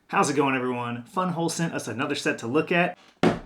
How's it going, everyone? FunWhole sent us another set to look at, and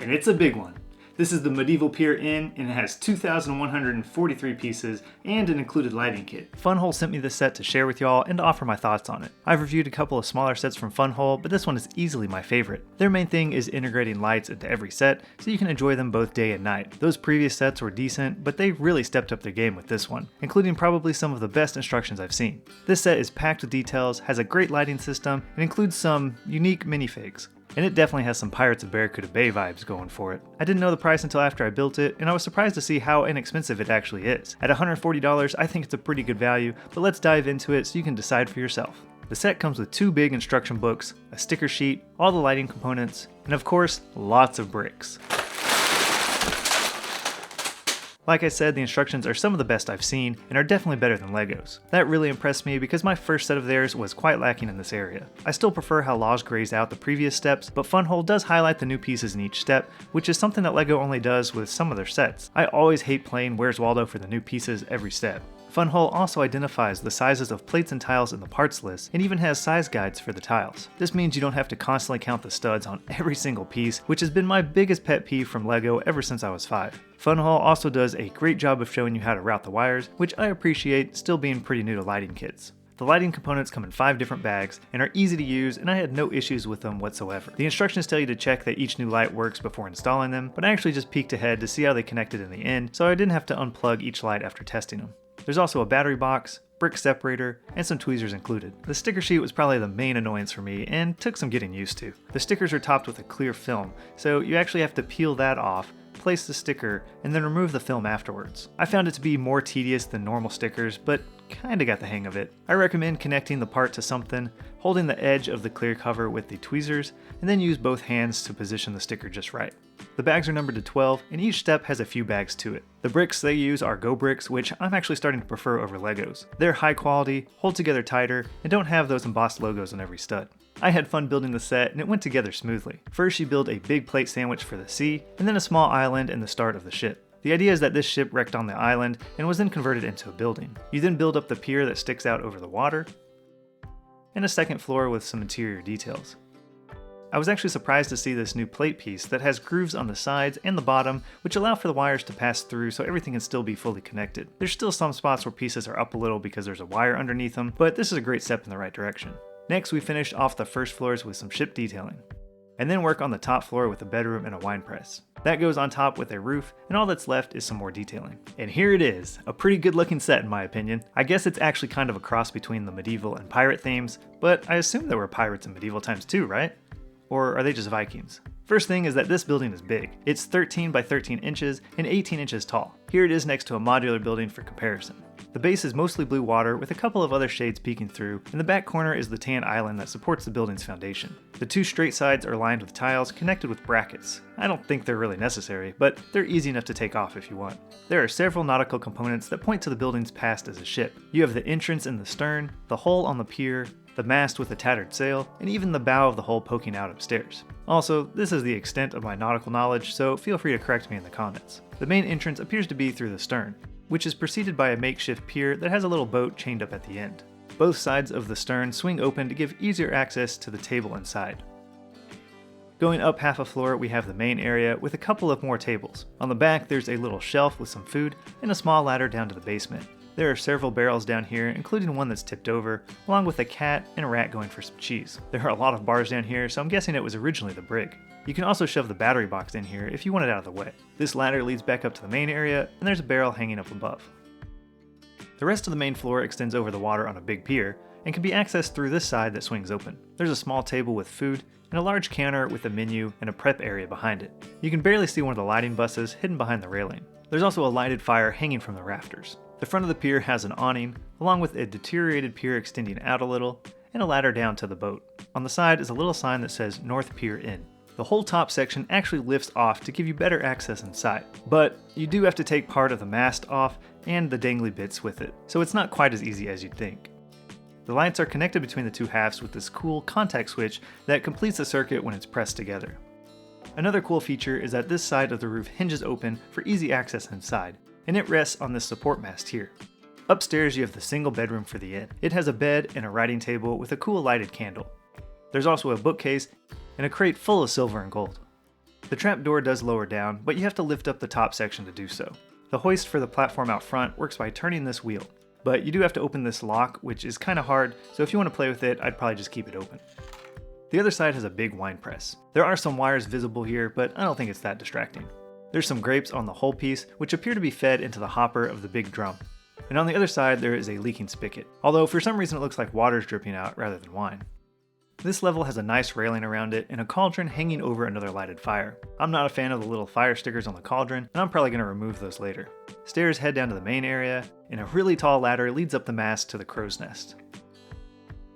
it's a big one. This is the Medieval Pier Inn, and it has 2,143 pieces and an included lighting kit. FunWhole sent me this set to share with y'all and to offer my thoughts on it. I've reviewed a couple of smaller sets from FunWhole, but this one is easily my favorite. Their main thing is integrating lights into every set, so you can enjoy them both day and night. Those previous sets were decent, but they really stepped up their game with this one, including probably some of the best instructions I've seen. This set is packed with details, has a great lighting system, and includes some unique minifigs. And it definitely has some Pirates of Barracuda Bay vibes going for it. I didn't know the price until after I built it, and I was surprised to see how inexpensive it actually is. At $140, I think it's a pretty good value, but let's dive into it so you can decide for yourself. The set comes with 2 big instruction books, a sticker sheet, all the lighting components, and of course, lots of bricks. Like I said, the instructions are some of the best I've seen, and are definitely better than Legos. That really impressed me because my first set of theirs was quite lacking in this area. I still prefer how Laws grays out the previous steps, but FunWhole does highlight the new pieces in each step, which is something that Lego only does with some of their sets. I always hate playing Where's Waldo for the new pieces every step. FunWhole also identifies the sizes of plates and tiles in the parts list, and even has size guides for the tiles. This means you don't have to constantly count the studs on every single piece, which has been my biggest pet peeve from Lego ever since I was 5. FunWhole also does a great job of showing you how to route the wires, which I appreciate, still being pretty new to lighting kits. The lighting components come in 5 different bags and are easy to use, and I had no issues with them whatsoever. The instructions tell you to check that each new light works before installing them, but I actually just peeked ahead to see how they connected in the end, so I didn't have to unplug each light after testing them. There's also a battery box, brick separator, and some tweezers included. The sticker sheet was probably the main annoyance for me and took some getting used to. The stickers are topped with a clear film, so you actually have to peel that off, place the sticker, and then remove the film afterwards. I found it to be more tedious than normal stickers, but kinda got the hang of it. I recommend connecting the part to something, holding the edge of the clear cover with the tweezers, and then use both hands to position the sticker just right. The bags are numbered to 12, and each step has a few bags to it. The bricks they use are Go bricks, which I'm actually starting to prefer over Legos. They're high quality, hold together tighter, and don't have those embossed logos on every stud. I had fun building the set, and it went together smoothly. First you build a big plate sandwich for the sea, and then a small island and the start of the ship. The idea is that this ship wrecked on the island and was then converted into a building. You then build up the pier that sticks out over the water, and a second floor with some interior details. I was actually surprised to see this new plate piece that has grooves on the sides and the bottom, which allow for the wires to pass through so everything can still be fully connected. There's still some spots where pieces are up a little because there's a wire underneath them, but this is a great step in the right direction. Next, we finished off the first floors with some ship detailing, and then work on the top floor with a bedroom and a wine press. That goes on top with a roof, and all that's left is some more detailing. And here it is, a pretty good looking set in my opinion. I guess it's actually kind of a cross between the medieval and pirate themes, but I assume there were pirates in medieval times too, right? Or are they just Vikings? First thing is that this building is big. It's 13 by 13 inches and 18 inches tall. Here it is next to a modular building for comparison. The base is mostly blue water with a couple of other shades peeking through, and the back corner is the tan island that supports the building's foundation. The 2 straight sides are lined with tiles connected with brackets. I don't think they're really necessary, but they're easy enough to take off if you want. There are several nautical components that point to the building's past as a ship. You have the entrance in the stern, the hull on the pier, the mast with a tattered sail, and even the bow of the hull poking out upstairs. Also, this is the extent of my nautical knowledge, so feel free to correct me in the comments. The main entrance appears to be through the stern, which is preceded by a makeshift pier that has a little boat chained up at the end. Both sides of the stern swing open to give easier access to the table inside. Going up half a floor, we have the main area with a couple of more tables. On the back, there's a little shelf with some food and a small ladder down to the basement. There are several barrels down here, including one that's tipped over, along with a cat and a rat going for some cheese. There are a lot of bars down here, so I'm guessing it was originally the brig. You can also shove the battery box in here if you want it out of the way. This ladder leads back up to the main area, and there's a barrel hanging up above. The rest of the main floor extends over the water on a big pier, and can be accessed through this side that swings open. There's a small table with food, and a large counter with a menu and a prep area behind it. You can barely see one of the lighting buses hidden behind the railing. There's also a lighted fire hanging from the rafters. The front of the pier has an awning, along with a deteriorated pier extending out a little, and a ladder down to the boat. On the side is a little sign that says North Pier Inn. The whole top section actually lifts off to give you better access inside, but you do have to take part of the mast off and the dangly bits with it, so it's not quite as easy as you'd think. The lights are connected between the 2 halves with this cool contact switch that completes the circuit when it's pressed together. Another cool feature is that this side of the roof hinges open for easy access inside, and it rests on this support mast here. Upstairs you have the single bedroom for the inn. It has a bed and a writing table with a cool lighted candle. There's also a bookcase and a crate full of silver and gold. The trap door does lower down, but you have to lift up the top section to do so. The hoist for the platform out front works by turning this wheel, but you do have to open this lock, which is kind of hard, so if you want to play with it, I'd probably just keep it open. The other side has a big wine press. There are some wires visible here, but I don't think it's that distracting. There's some grapes on the whole piece, which appear to be fed into the hopper of the big drum. And on the other side, there is a leaking spigot, although for some reason it looks like water's dripping out rather than wine. This level has a nice railing around it and a cauldron hanging over another lighted fire. I'm not a fan of the little fire stickers on the cauldron, and I'm probably going to remove those later. Stairs head down to the main area, and a really tall ladder leads up the mast to the crow's nest.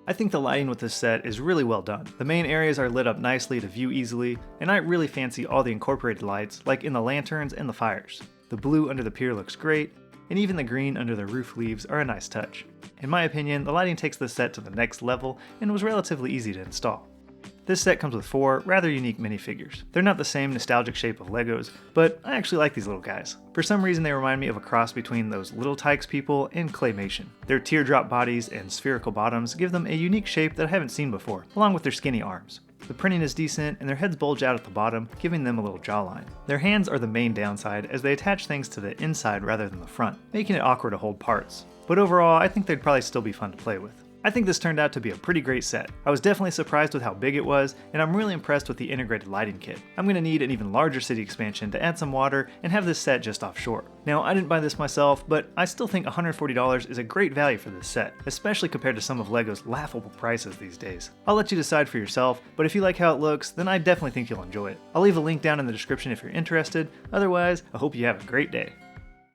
I think the lighting with this set is really well done. The main areas are lit up nicely to view easily, and I really fancy all the incorporated lights, like in the lanterns and the fires. The blue under the pier looks great, and even the green under the roof leaves are a nice touch. In my opinion, the lighting takes this set to the next level and was relatively easy to install. This set comes with 4 rather unique minifigures. They're not the same nostalgic shape of Legos, but I actually like these little guys. For some reason they remind me of a cross between those Little Tikes people and Claymation. Their teardrop bodies and spherical bottoms give them a unique shape that I haven't seen before, along with their skinny arms. The printing is decent, and their heads bulge out at the bottom, giving them a little jawline. Their hands are the main downside, as they attach things to the inside rather than the front, making it awkward to hold parts. But overall, I think they'd probably still be fun to play with. I think this turned out to be a pretty great set. I was definitely surprised with how big it was, and I'm really impressed with the integrated lighting kit. I'm going to need an even larger city expansion to add some water and have this set just offshore. Now, I didn't buy this myself, but I still think $140 is a great value for this set, especially compared to some of LEGO's laughable prices these days. I'll let you decide for yourself, but if you like how it looks, then I definitely think you'll enjoy it. I'll leave a link down in the description if you're interested. Otherwise, I hope you have a great day.